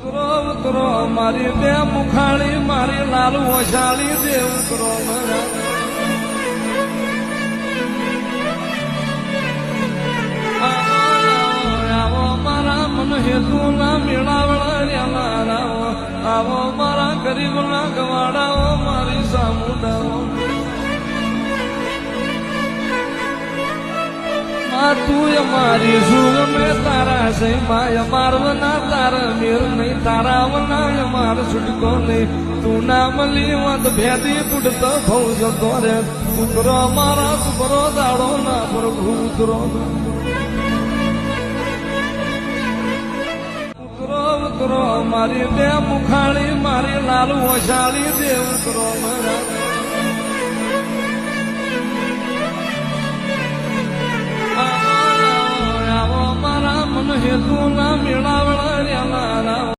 ઉતરો ઉતરો મારી બે મુખાળી મારી લાલ ઓછાળી દે ઉતરો આવો મારા મન હેતુ ના મેળાવડા આવો મારા ગરીબ ના ગવાડાઓ મારી સામુડાઓ તું અમારી સુર મેં તારા છે માય મારવના તારા મેર નહીં તારા વના અમાર છૂટકો નહીં તું ના મળી વાત ભેદી પૂટતો ભવ જતો રે ઉતરો મારા સુપરો દાડો ના પ્રભુ ઉતરો ઉતરો ઉતરો મારી બે મુખાળી મારી લાલ ઓછાળી દે ઉતરો મારા મન હેતુ ના મેળાવડા